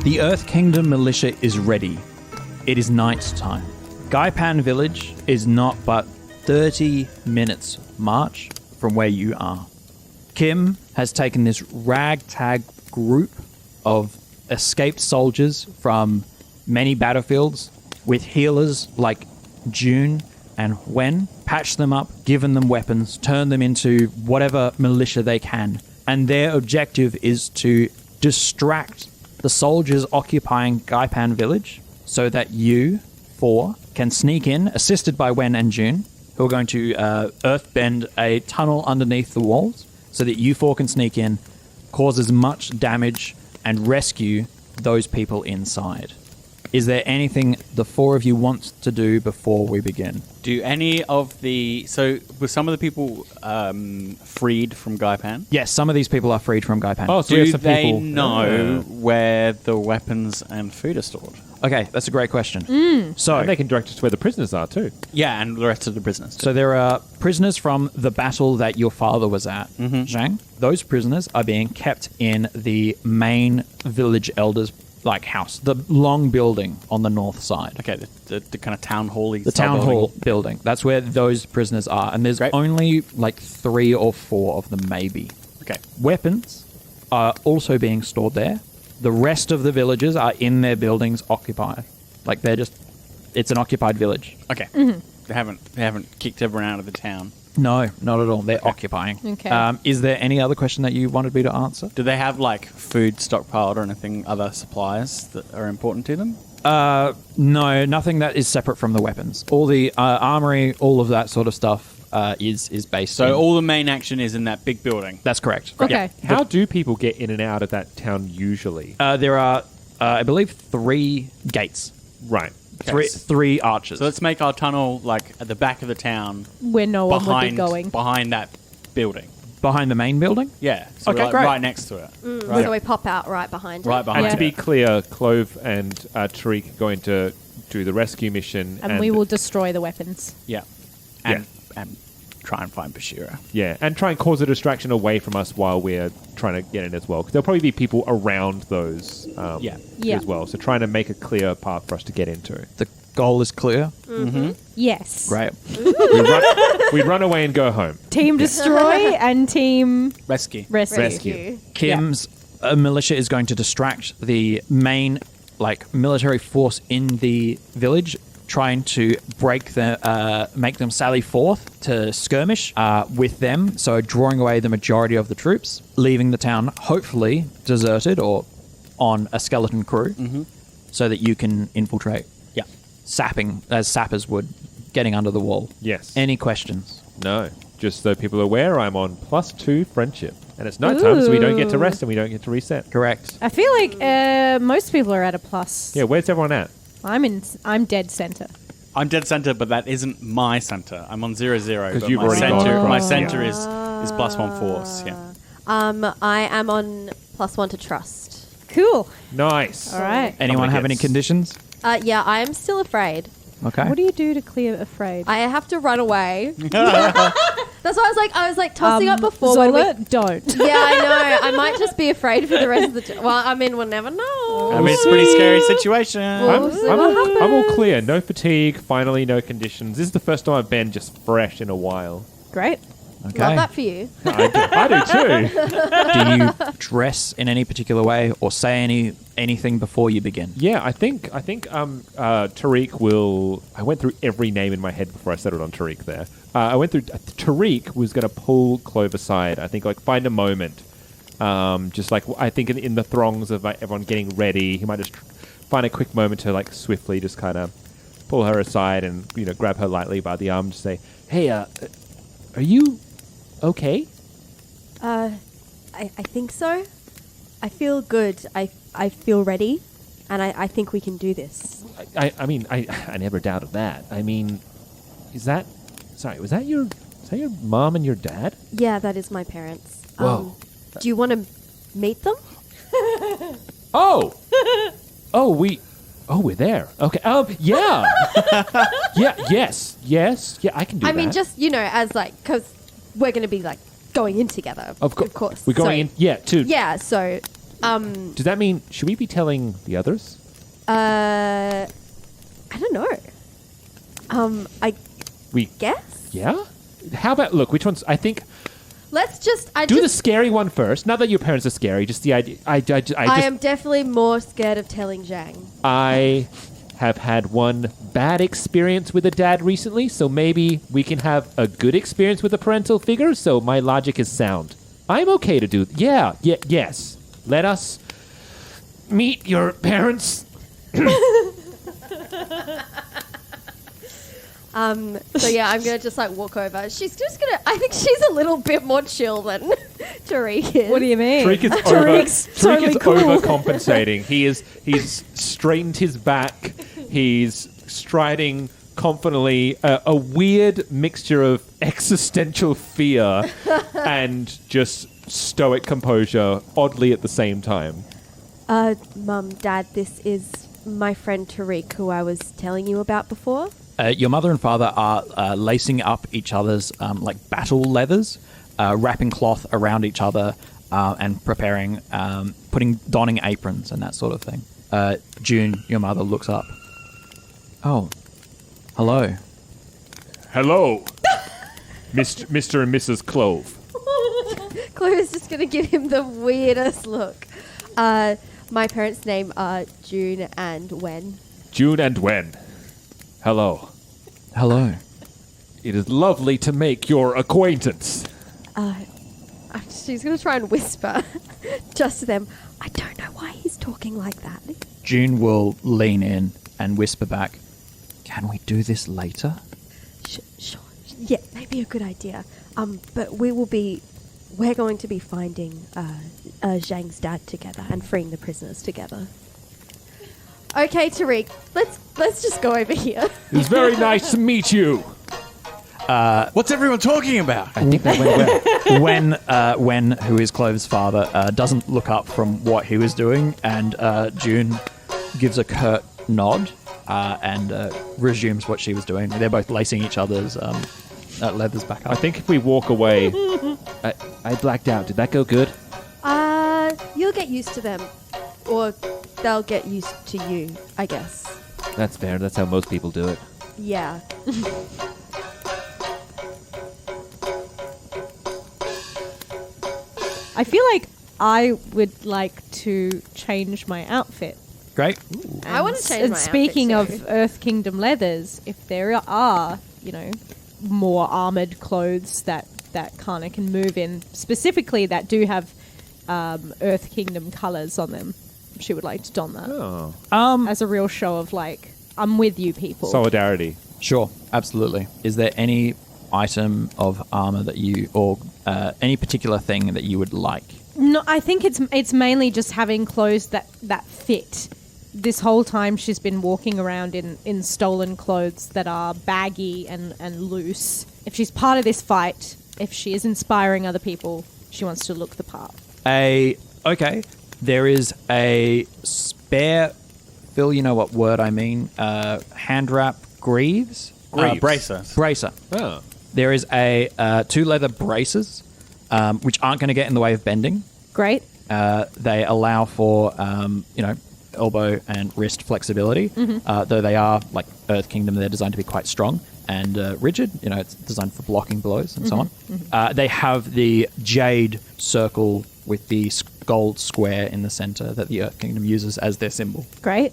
The Earth Kingdom militia is ready. It is night time. Gaipan village is not but 30 minutes march from where you are. Kim has taken this ragtag group of escaped soldiers from many battlefields with healers like June and Wen, patched them up, given them weapons, turned them into whatever militia they can. And their objective is to distract the soldiers occupying Gaipan village so that you four can sneak in, assisted by Wen and June, who are going to earthbend a tunnel underneath the walls so that you four can sneak in, cause as much damage, and rescue those people inside. Is there anything the four of you want to do before we begin? Do any of the... So, were some of the people freed from Gaipan? Yes, some of these people are freed from Gaipan. Oh, so we have Do some they people... know where the weapons and food are stored? Okay, that's a great question. So, And they can direct us to where the prisoners are, too. Yeah, and the rest of the prisoners. so there are prisoners from the battle that your father was at, Zhang. Those prisoners are being kept in the main village elders' house, the long building on the north side. Okay, the kind of town hall. The town hall building. That's where those prisoners are. And there's Great. only 3 or 4 of them, maybe. Okay. Weapons are also being stored there. The rest of the villagers are in their buildings occupied. It's an occupied village. Okay. They haven't kicked everyone out of the town. No, not at all. They're occupying. Okay. Is there any other question that you wanted me to answer? Do they have food stockpiled or anything, other supplies that are important to them? No, nothing that is separate from the weapons. All the armory, all of that sort of stuff is based. So in. all the main action is in that big building. That's correct. Okay. How do people get in and out of that town usually? There are, I believe, 3 gates. Right. Three arches. So let's make our tunnel at the back of the town, Where no one would be going. behind that building. behind the main building. Yeah. So Okay, we're great. right next to it. So we pop out right behind Right it. behind And to it. be clear, Clove and Tariq are going to do the rescue mission. And we will destroy the weapons. Yeah. And try and find Bashira. Yeah, and try and cause a distraction away from us while we're trying to get in as well. Because there'll probably be people around those Yeah. as well. So trying to make a clear path for us to get into. The goal is clear. Yes. Great. We run away and go home. Team destroy and team Rescue. rescue. Kim's militia is going to distract the main military force in the village, trying to make them sally forth to skirmish with them, so drawing away the majority of the troops, leaving the town hopefully deserted or on a skeleton crew, so that you can infiltrate. Yeah. Sapping, as sappers would, getting under the wall. Yes. Any questions? No. Just so people are aware, I'm on +2 friendship. And it's nighttime, so we don't get to rest and we don't get to reset. Correct. I feel like most people are at a plus. Yeah, where's everyone at? I'm dead center. I'm dead center, but that isn't my center. I'm on 0-0. 'Cause but you've my already center, gone my across. center is +1 force. Yeah. I am on +1 to trust. Cool. Nice. All right. Anyone gonna have any get conditions? Yeah, I am still afraid. Okay. What do you do to clear afraid? I have to run away. That's why I was tossing up before. when Zola, don't. yeah, I know. I might just be afraid for the rest of the. Well, I mean, we'll never know. I mean, it's a pretty scary situation. We'll see what happens. I'm all clear. No fatigue. Finally, no conditions. This is the first time I've been just fresh in a while. Great. Okay. Love that for you. I do too. Do you dress in any particular way or say anything before you begin? Yeah, I think Tariq will... I went through every name in my head before I settled on Tariq there. I went through... Tariq was going to pull Clove aside. I think, find a moment. I think in the throngs of everyone getting ready, he might just find a quick moment to, swiftly just kind of pull her aside and, grab her lightly by the arm and just say, hey, are you okay? I think so. I feel good. I feel ready, and I think we can do this. I mean, I never doubted that. I mean, was that your mom and your dad? Yeah, that is my parents. Whoa. Do you want to meet them? Oh, we're there. Okay. Yeah. Yes. Yeah, I can do that. I mean, just because we're going to be going in together. Of course. We're going in. Yeah. Yeah. So, Does that mean, should we be telling the others? I don't know. I We guess. Yeah? How about, look, which one's, I think, Let's just. do the scary one first. Not that your parents are scary, just the idea. I am definitely more scared of telling Zhang. I have had one bad experience with a dad recently, so maybe we can have a good experience with a parental figure, so my logic is sound. I'm okay to do... yes. Let us meet your parents. So yeah, I'm gonna just like walk over. She's just gonna. I think she's a little bit more chill than Tariq is. What do you mean? Tariq is Tariq's totally cool. overcompensating. He's straightened his back. He's striding confidently. A weird mixture of existential fear and just stoic composure, oddly at the same time. Mum, Dad, this is my friend Tariq, who I was telling you about before. Your mother and father are lacing up each other's like battle leathers, wrapping cloth around each other, and preparing, donning aprons and that sort of thing. June, your mother, looks up. Oh, hello. Hello, Mr. and Mrs. Clove. Chloe's just gonna give him the weirdest look. My parents' name are June and Wen. June and Wen. Hello. Hello. It is lovely to make your acquaintance. She's gonna try and whisper just to them. I don't know why he's talking like that. June will lean in and whisper back, "Can we do this later?" Sure. Yeah, maybe a good idea. But we're going to be finding Zhang's dad together and freeing the prisoners together. Okay, Tariq, let's just go over here. It was very nice to meet you. What's everyone talking about? I think that went well. Wen, who is Clove's father, doesn't look up from what he was doing, and June gives a curt nod and resumes what she was doing. They're both lacing each other's leathers back up. I think if we walk away... I blacked out. Did that go good? You'll get used to them. Or they'll get used to you, I guess. That's fair. That's how most people do it. Yeah. I feel like I would like to change my outfit. Great. I want to change And my speaking outfit of Earth Kingdom leathers, if there are, more armored clothes that kind of can move in, specifically that do have Earth Kingdom colors on them, she would like to don that as a real show of I'm with you, people. Solidarity. Sure, absolutely. Is there any item of armor that you, or any particular thing that you would like? No, I think it's mainly just having clothes that fit. This whole time she's been walking around in stolen clothes that are baggy and loose. If she's part of this fight, if she is inspiring other people, she wants to look the part. Okay. There is a spare, Phil, you know what word I mean, hand wrap greaves? Bracer. Oh. There is a 2 leather braces, which aren't going to get in the way of bending. Great. They allow for, elbow and wrist flexibility, though they are, like Earth Kingdom, they're designed to be quite strong and rigid. It's designed for blocking blows and so on. They have the jade circle with the gold square in the center that the Earth Kingdom uses as their symbol. Great.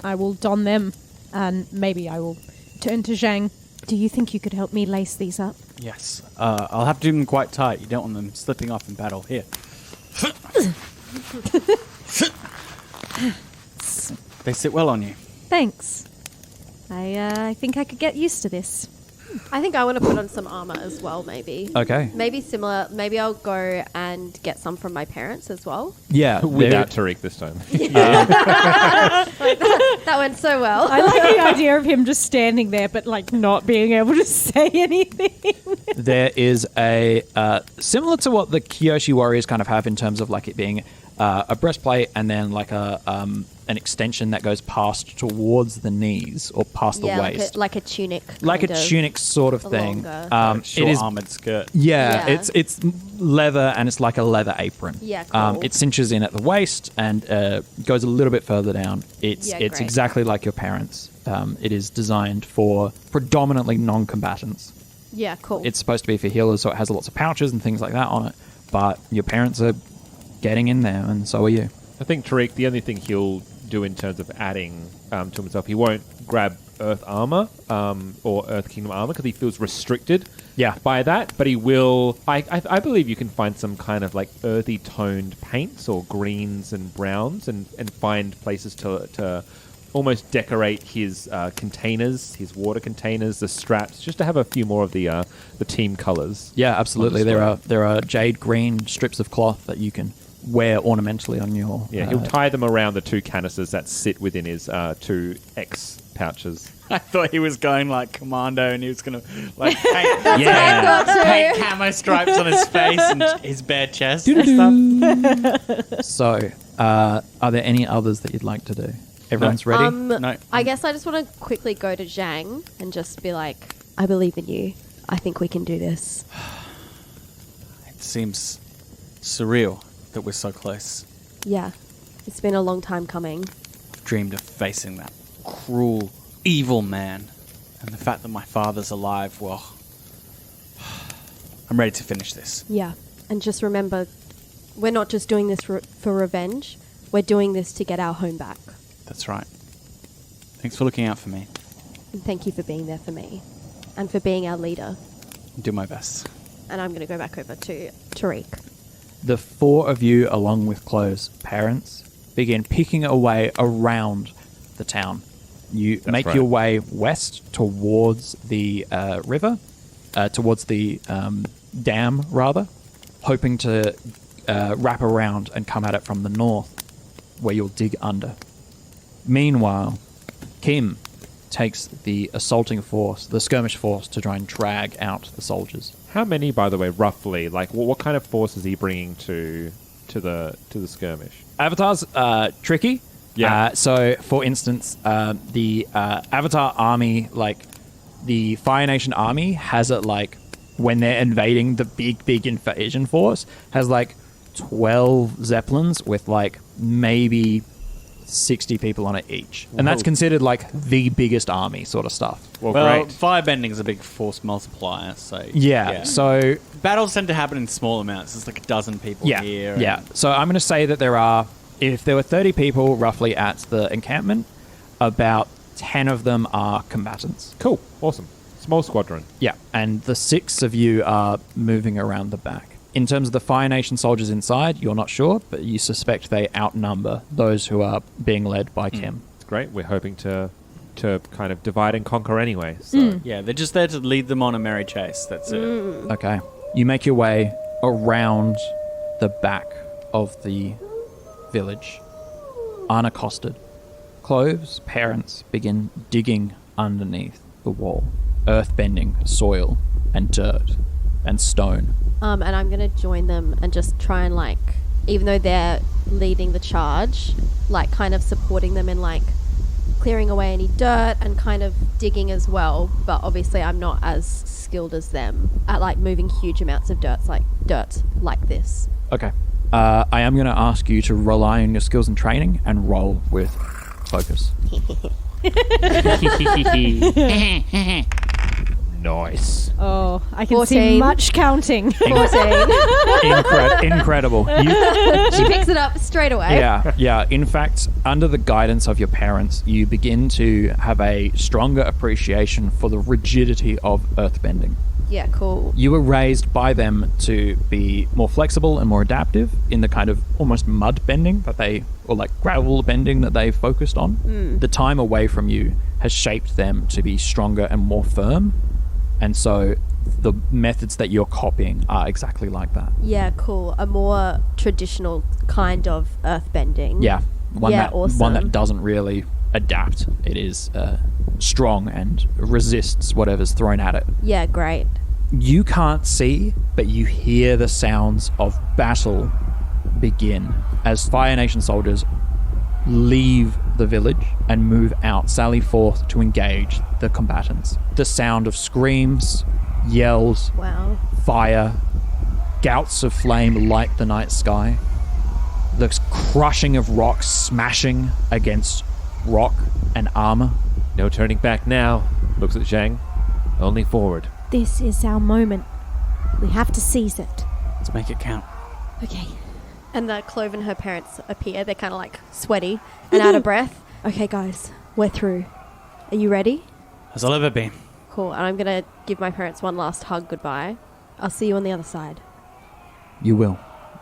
I will don them, and maybe I will turn to Zhang. Do you think you could help me lace these up? Yes. I'll have to do them quite tight. You don't want them slipping off in battle. Here. They sit well on you. Thanks. I think I could get used to this. I think I want to put on some armor as well, maybe. Okay. Maybe similar. Maybe I'll go and get some from my parents as well. Yeah. Without Tariq this time. That went so well. I like the idea of him just standing there, but not being able to say anything. There is a similar to what the Kyoshi warriors kind of have in terms of it being a breastplate and then an extension that goes past towards the knees or past the waist. like a tunic. Like a kind of. tunic sort of thing. Longer. Short it is armored skirt. Yeah, Yeah. it's leather and it's like a leather apron. Yeah, cool. It cinches in at the waist and goes a little bit further down. It's great. exactly like your parents. It is designed for predominantly non-combatants. Yeah, cool. It's supposed to be for healers, so it has lots of pouches and things like that on it. But your parents are getting in there, and so are you. I think Tariq, the only thing he'll do in terms of adding to himself, he won't grab Earth armor or Earth Kingdom armor because he feels restricted by that. But he will. I believe you can find some kind of like earthy toned paints or greens and browns and find places to almost decorate his containers, his water containers, the straps, just to have a few more of the team colors. Yeah, absolutely. There are jade green strips of cloth that you can wear ornamentally on your... Yeah, he'll tie them around the two canisters that sit within his two X pouches. I thought he was going like commando and he was going to like paint, paint camo stripes on his face and his bare chest and stuff. So, are there any others that you'd like to do? Everyone's ready? No. I guess I just want to quickly go to Zhang and just be like, I believe in you. I think we can do this. It seems surreal that we're so close. Yeah. It's been a long time coming. I've dreamed of facing that cruel, evil man. And the fact that my father's alive, well, I'm ready to finish this. Yeah. And just remember, we're not just doing this for revenge. We're doing this to get our home back. That's right. Thanks for looking out for me. And thank you for being there for me. And for being our leader. I'll do my best. And I'm going to go back over to Tariq. The four of you, along with Chloe's parents, begin picking away around the town. You make right. your way west towards the river, towards the dam, rather, hoping to wrap around and come at it from the north, where you'll dig under. Meanwhile, Kim takes the assaulting force, the skirmish force, to try and drag out the soldiers. How many, by the way, roughly? Like, what kind of force is he bringing to the skirmish? Avatar's tricky. Yeah. So, for instance, the Avatar army, like the Fire Nation army, has it like when they're invading the big invasion force, has like 12 Zeppelins with like maybe 60 people on it each. And that's Whoa. considered like the biggest army sort of stuff. Well, Well, great. firebending's a big force multiplier, so... Yeah. So, Battles tend to happen in small amounts. There's like a dozen people here. and- yeah. So I'm going to say that if there were 30 people roughly at the encampment, about 10 of them are combatants. Cool. Awesome. Small squadron. Yeah, and the 6 of you are moving around the back. In terms of the Fire Nation soldiers inside, you're not sure, but you suspect they outnumber those who are being led by Kim. It's great. We're hoping to kind of divide and conquer anyway. So Yeah, they're just there to lead them on a merry chase. That's it. Okay. You make your way around the back of the village, unaccosted. Clove's parents begin digging underneath the wall, earth-bending soil and dirt and stone. And I'm going to join them and just try and, like, even though they're leading the charge, like, kind of supporting them in, like, clearing away any dirt and kind of digging as well. But obviously I'm not as skilled as them at, like, moving huge amounts of dirt like this. Okay. I am going to ask you to rely on your skills and training and roll with focus. nice. Oh, I can 14. see much counting. 14. Incredible. She picks it up straight away. Yeah. In fact, under the guidance of your parents, you begin to have a stronger appreciation for the rigidity of earthbending. Yeah, cool. You were raised by them to be more flexible and more adaptive in the kind of almost mud bending or like gravel bending that they focused on. The time away from you has shaped them to be stronger and more firm. And so the methods that you're copying are exactly like that. Yeah, cool. A more traditional kind of earthbending. Yeah. One awesome. that doesn't really adapt. It is strong and resists whatever's thrown at it. Yeah, great. You can't see, but you hear the sounds of battle begin as Fire Nation soldiers leave the village and move out, sally forth to engage the combatants. The sound of screams, yells, Wow. fire, gouts of flame light the night sky. The crushing of rocks smashing against rock and armor. No turning back now. Looks at Zhang. Only forward. This is our moment. We have to seize it. Let's make it count. Okay. And the Clove and her parents appear. They're kind of like sweaty and out of breath. Okay, guys, we're through. Are you ready? As I'll ever be. Cool. And I'm going to give my parents one last hug goodbye. I'll see you on the other side. You will.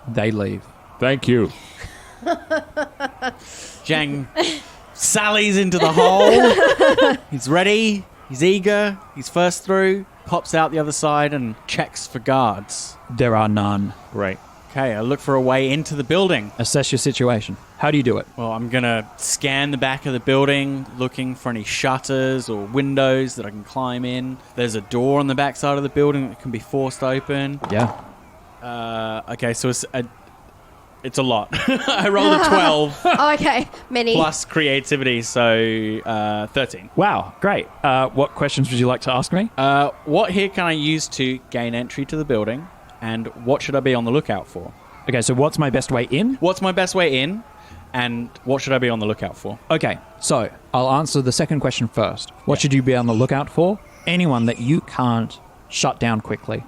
They leave. Thank you. Zhang sallies into the hole. He's ready. He's eager. He's first through. Pops out the other side and checks for guards. There are none. Great. Okay, I look for a way into the building. Assess your situation. How do you do it? Well, I'm going to scan the back of the building, looking for any shutters or windows that I can climb in. There's a door on the back side of the building that can be forced open. Yeah. Okay, so it's a lot. I rolled a 12 Oh, okay. Many. plus creativity, so 13. Wow, great. What questions would you like to ask me? What here can I use to gain entry to the building, and what should I be on the lookout for? Okay, so what's my best way in? What's my best way in, and what should I be on the lookout for? Okay, so I'll answer the second question first. What should you be on the lookout for? Anyone that you can't shut down quickly.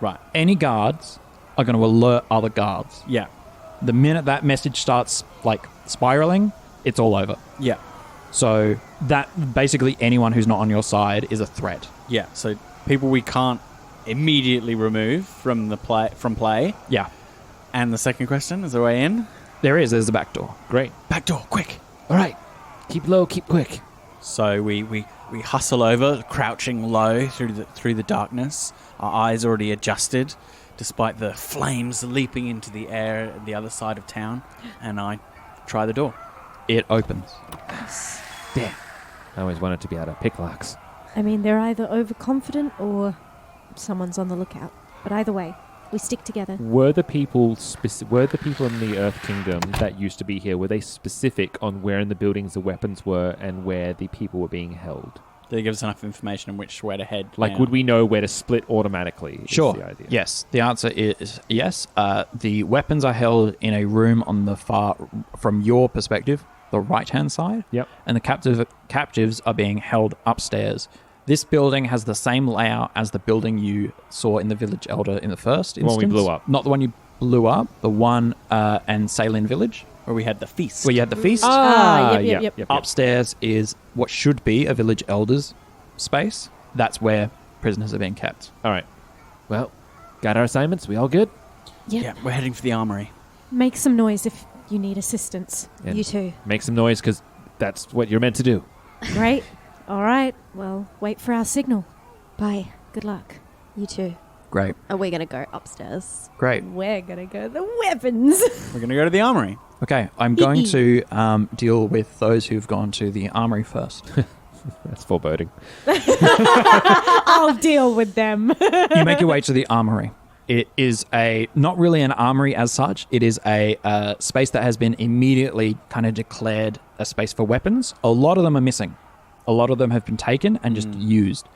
Right. Any guards are going to alert other guards. Yeah. The minute that message starts, like, spiraling, it's all over. Yeah. So that basically anyone who's not on your side is a threat. Yeah. So people we can't immediately remove from the play. Yeah, And the second question, is there a way in? there's the back door. Great. Back door, quick. All right. Keep low, keep quick. So we hustle over, crouching low through the darkness. Our eyes already adjusted, despite the flames leaping into the air at the other side of town. And I try the door. It opens. Damn. I always wanted to be able to pick locks. I mean, they're either overconfident or someone's on the lookout. But either way, we stick together. Were the people in the Earth Kingdom that used to be here, were they specific on where in the buildings the weapons were and where the people were being held? Did they give us enough information on which way to head? Like, now? would we know where to split automatically? is Sure. the idea. Yes. The answer is yes. The weapons are held in a room on the far, from your perspective, the right-hand side. Yep. And the captives are being held upstairs. This building has the same layout as the building you saw in the Village Elder in the first instance. one we blew up. Not the one you blew up. The one in Salin Village, Where we had the feast. where you had the feast. Yep. Upstairs is what should be a Village Elder's space. That's where prisoners are being kept. All right. Well, got our assignments? We all good? Yep. Yeah, we're heading for the armory. Make some noise if you need assistance. And You too. make some noise because that's what you're meant to do. Great. All right. Well, wait for our signal. Bye. Good luck. You too. Great. Are we going to go upstairs? Great. We're gonna go the weapons. We're going to go to the armory. Okay, I'm going to deal with those who've gone to the armory first. That's foreboding. I'll deal with them. You make your way to the armory. It is not really an armory as such. It is a space that has been immediately kind of declared a space for weapons. A lot of them are missing. A lot of them have been taken and just used.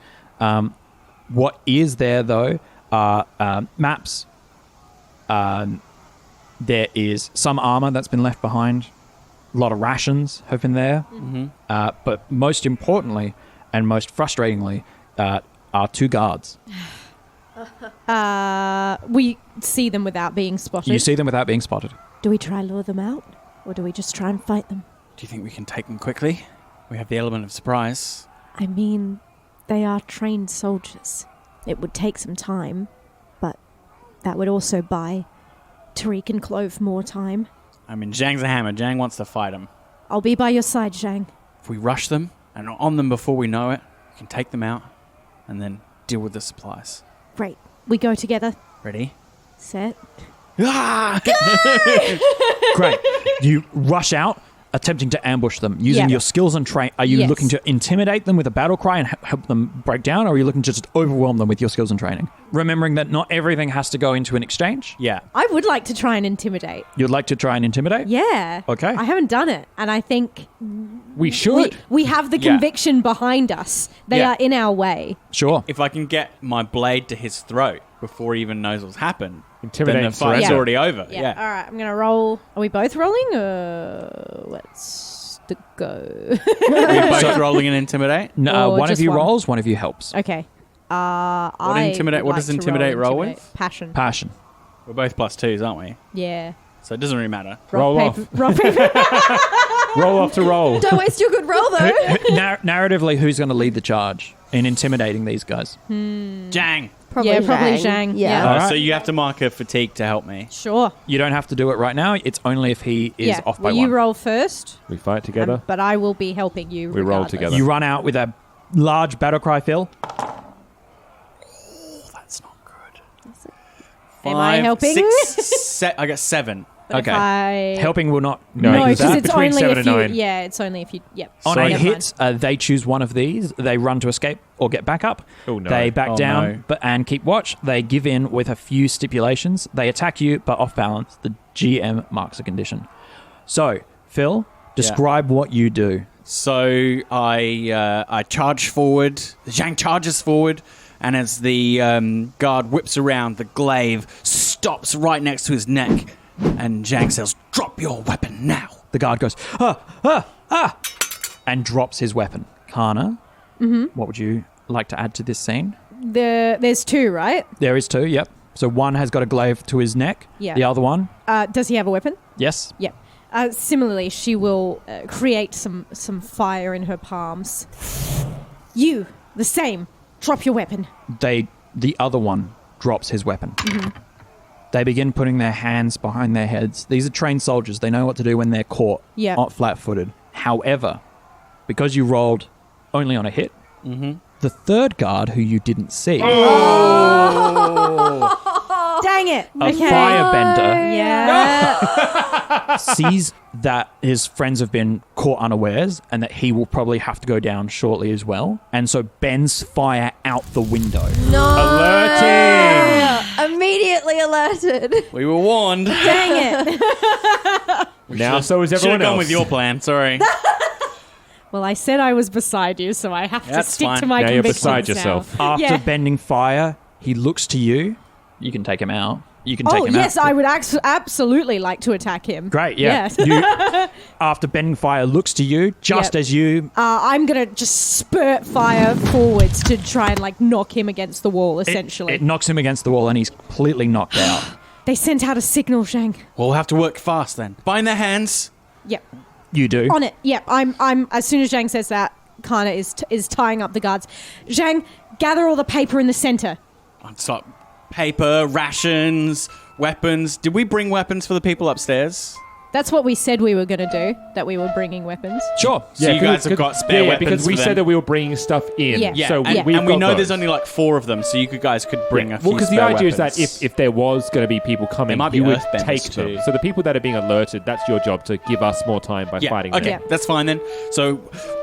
What is there, though, are maps. There is some armor that's been left behind. A lot of rations have been there. But most importantly and most frustratingly are two guards. We see them without being spotted. You see them without being spotted. Do we try lure them out, or do we just try and fight them? Do you think we can take them quickly? We have the element of surprise. I mean, they are trained soldiers. It would take some time, but that would also buy Tariq and Clove more time. I mean, Zhang's a hammer. Zhang wants to fight them. I'll be by your side, Zhang. If we rush them and are on them before we know it, we can take them out and then deal with the supplies. Great. We go together. Ready? Set. Ah! Great. You rush out. attempting to ambush them using Yeah. your skills and train? Are you Yes. looking to intimidate them with a battle cry and help them break down, or are you looking to just overwhelm them with your skills and training? Remembering that not everything has to go into an exchange. Yeah. I would like to try and intimidate. You'd like to try and intimidate? Yeah. Okay. I haven't done it, and I think We should. we have the Yeah. conviction behind us. They Yeah. are in our way. Sure. If I can get my blade to his throat before he even knows what's happened, Intimidate then the and fight's surrender. already over. Yeah. Yeah. All right. I'm gonna roll. Are we both rolling? Let's go. Are we both rolling an intimidate? No, Or one of just you one? rolls, one of you helps. Okay. I intimidate- would what does like to intimidate roll intimidate. with? Passion. Passion. We're both +2s, aren't we? Yeah. So it doesn't really matter. Roll rock, paper, rock, paper. Roll off to roll. Don't waste your good roll, though. Narratively, who's going to lead the charge in intimidating these guys? Jang. Yeah, probably Zhang. Yeah. All right. So you have to mark a fatigue to help me. Sure. You don't have to do it right now. It's only if he is Yeah. off by Well, you one. roll first, We fight together. but I will be helping you. We roll regardless. together. You run out with a large battle cry, Phil. That's not good. Am I helping? 6, I got 7. But Okay. if I Helping will not. No, No, use because that. it's Between only 7 if and you. 9. Yeah, it's only if you. Yep. On Sorry. a Never hit, they choose one of these. They run to escape or get back up. Oh, no. They back Oh, down no. but and keep watch. They give in with a few stipulations. They attack you, but off balance. The GM marks a condition. So, Phil, describe what you do. So I charge forward. Zhang charges forward, and as the guard whips around, the glaive stops right next to his neck, and Zhang says, "Drop your weapon now." The guard goes, and drops his weapon. Kana, what would you like to add to this scene? There's two, right? There is two, yep. So one has got a glaive to his neck. Yeah. The other one, Does he have a weapon? yes. Yep. Similarly, she will create some fire in her palms. You, the same. Drop your weapon. The other one drops his weapon. They begin putting their hands behind their heads. These are trained soldiers. They know what to do when they're caught, Yeah. not flat-footed. However, because you rolled only on a hit, the third guard, who you didn't see, Dang it. a firebender, Yeah. sees that his friends have been caught unawares and that he will probably have to go down shortly as well, and so bends fire out the window. No. Alerting! Immediately alerted. We were warned. Dang it. Now so is Should everyone have gone else. with your plan. Sorry. Well, I said I was beside you, so I have to That's stick fine. to my Now you're convictions beside now. yourself. After Yeah. bending fire, he looks to you. You can take him out. You can take Oh, him yes, out. I would absolutely like to attack him. Great, yeah. Yes. You, after bending fire, looks to you just Yep. as you. I'm going to just spurt fire forwards to try and, knock him against the wall, essentially. It knocks him against the wall and he's completely knocked out. They sent out a signal, Zhang. We'll have to work fast then. Bind their hands. Yep. You do. On it. Yep. I'm. As soon as Zhang says that, Kana is tying up the guards. Zhang, gather all the paper in the center. It's like paper, rations, weapons. Did we bring weapons for the people upstairs? That's what we said we were going to do, that we were bringing weapons. Sure. So you guys have got spare weapons because we for said them? that we were bringing stuff in. Yeah. Yeah, So and, we've and we got know those. there's only 4 of them, so you guys could bring a few Well, because the spare idea is that weapons. if there was going to be people coming, might be you would earthbenders take them. too. So the people that are being alerted, that's your job to give us more time by fighting okay, them. Yeah. that's fine then. So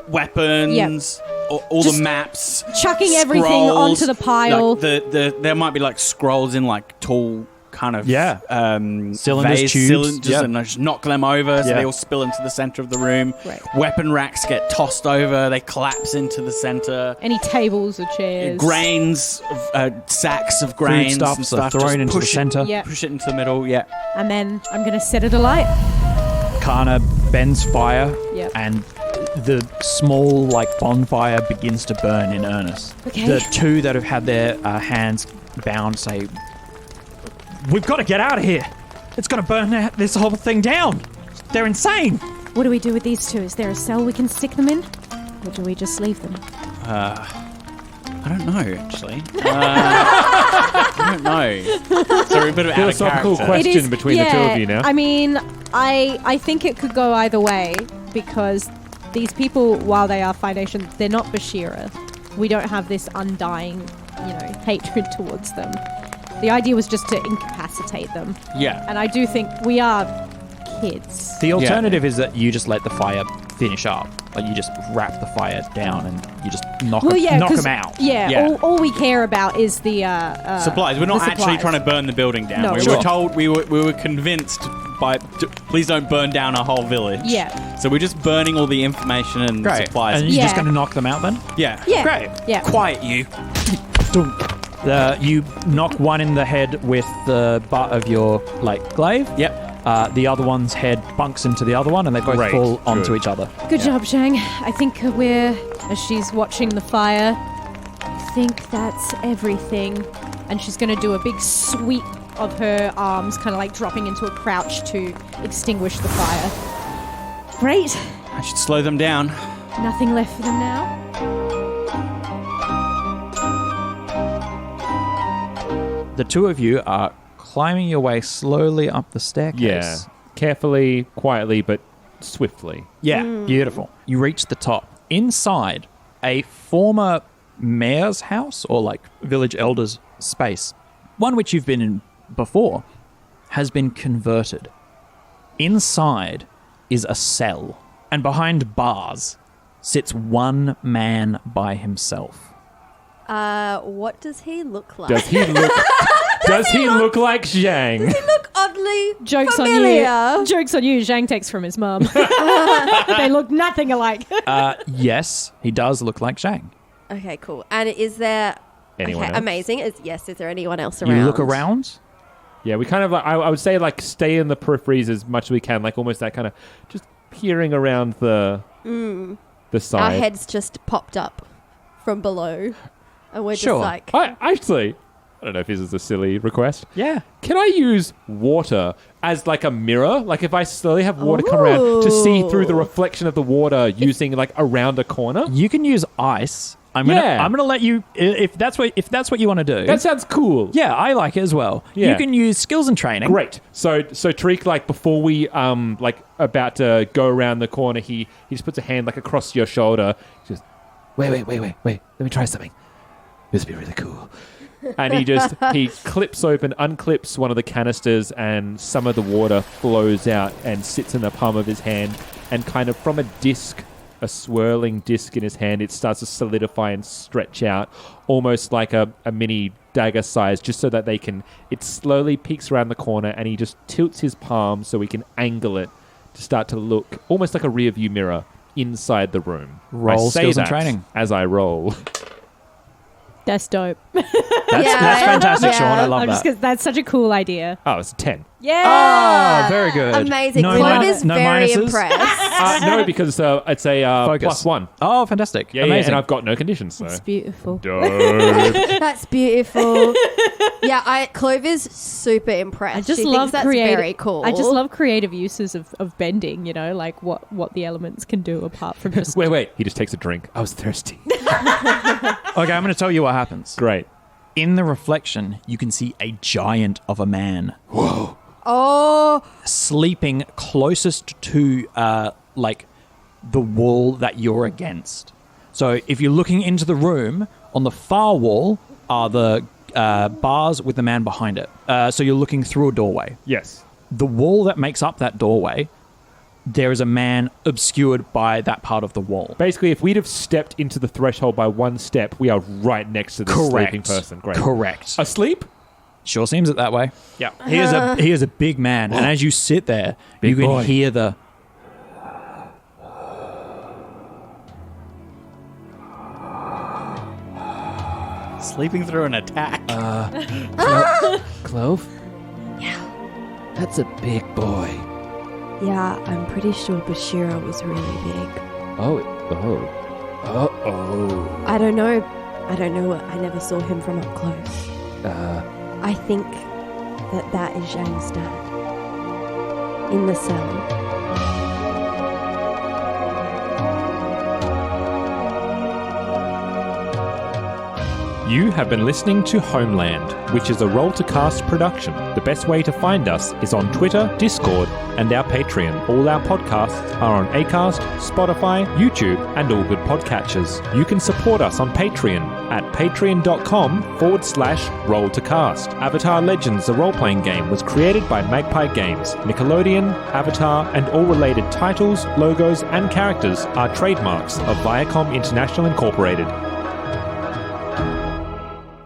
weapons, all the Just maps, chucking everything scrolls, onto the pile. There might be scrolls in tall kind of Cylinders, vase tubes, cylinders, yep. and I just knock them over so Yeah. they all spill into the center of the room. Right. Weapon racks get tossed over, they collapse into the center. Any tables or chairs. Grains, sacks of grains and Foodstuffs are stuff, just thrown into the push it- center. Yeah. Push it into the middle, yeah. And then I'm going to set it alight. Kana bends fire Yep. and the small bonfire begins to burn in earnest. Okay. The two that have had their hands bound say, "We've got to get out of here. It's going to burn this whole thing down. They're insane." What do we do with these two? Is there a cell we can stick them in? Or do we just leave them? I don't know, actually. I don't know. Sorry, a bit of out of Philosophical character. question between the two of you now. I mean, I think it could go either way because these people, while they are Phi-Nation, they're not Bashira. We don't have this undying, hatred towards them. The idea was just to incapacitate them. Yeah. And I do think we are kids. The alternative is that you just let the fire finish up. Like you just wrap the fire down and you just knock 'cause- them out. Yeah, Yeah. all we care about is the supplies. We're not the actually supplies. trying to burn the building down. No, we sure. were told we were convinced by please don't burn down our whole village. Yeah. So we're just burning all the information and Great. supplies. And you're just Yeah. going to knock them out then? yeah. Yeah. Great. Yeah. Quiet you. You knock one in the head with the butt of your glaive. Yep. The other one's head bunks into the other one, and they both Great. fall onto Good. each other. Good job, Zhang. I think as she's watching the fire, I think that's everything. And she's going to do a big sweep of her arms, kind of like dropping into a crouch to extinguish the fire. Great. I should slow them down. Nothing left for them now. The two of you are climbing your way slowly up the staircase. Yeah. Carefully, quietly, but swiftly. Yeah, beautiful. You reach the top. Inside, a former mayor's house or village elder's space, one which you've been in before, has been converted. Inside is a cell, and behind bars sits one man by himself. What does he look like? Does he look? does he look like Zhang? Does he look oddly Joke's familiar? on you. Joke's on you. Zhang takes from his mum. They look nothing alike. Yes, he does look like Zhang. Okay, cool. And is there Anyone else? amazing? Is there anyone else around? You look around. Yeah, we kind of I would say stay in the peripheries as much as we can, almost that kind of just peering around the side. Our heads just popped up from below, and we're Sure. just like, I don't know if this is a silly request. Yeah. Can I use water as a mirror? If I slowly have water come around to see through the reflection of the water using around a corner? You can use ice. I'm gonna let you if that's what you want to do. That sounds cool. Yeah, I like it as well. Yeah. You can use skills and training. Great. So Tariq, before we about to go around the corner, he just puts a hand across your shoulder. He just wait. Let me try something. This would be really cool. And he unclips one of the canisters, and some of the water flows out and sits in the palm of his hand, and kind of from a swirling disc in his hand, it starts to solidify and stretch out, almost like a mini dagger size, just so that it slowly peeks around the corner, and he just tilts his palm so we can angle it to start to look almost like a rear view mirror inside the room. Roll I say skills and that training. as I roll. That's dope. That's fantastic, Sean. I love that. That's such a cool idea. Oh, it's a 10. Yeah. Oh, very good. amazing. No Clover's no very minuses? impressed. No, because it's a Focus. +1. Oh, fantastic. Yeah, Amazing. and I've got no conditions. So. It's beautiful. Dope. That's beautiful. Yeah, Clover's super impressed. I just she love thinks that's creative. very cool. I just love creative uses of bending. What the elements can do apart from just. Wait. He just takes a drink. I was thirsty. Okay, I'm going to tell you what happens. Great. In the reflection, you can see a giant of a man Oh, sleeping closest to the wall that you're against. So if you're looking into the room, on the far wall are the bars with the man behind it. So you're looking through a doorway. Yes. The wall that makes up that doorway, there is a man obscured by that part of the wall. Basically, if we'd have stepped into the threshold by one step, we are right next to the sleeping person. Great. Correct. Asleep? Sure seems it that way. Yeah. He is a big man, and as you sit there, Big you can boy. hear the Sleeping through an attack. Clove? Yeah. That's a big boy. yeah. I'm pretty sure Bashira was really big. Oh. I don't know. I never saw him from up close. I think that is Zhang's dad in the cell. You have been listening to Homeland, which is a Roll to Cast production. The best way to find us is on Twitter, Discord, and our Patreon. All our podcasts are on Acast, Spotify, YouTube, and all good podcatchers. You can support us on Patreon at patreon.com/roll-to-cast. Avatar Legends, the role-playing game, was created by Magpie Games. Nickelodeon, Avatar, and all related titles, logos, and characters are trademarks of Viacom International Incorporated.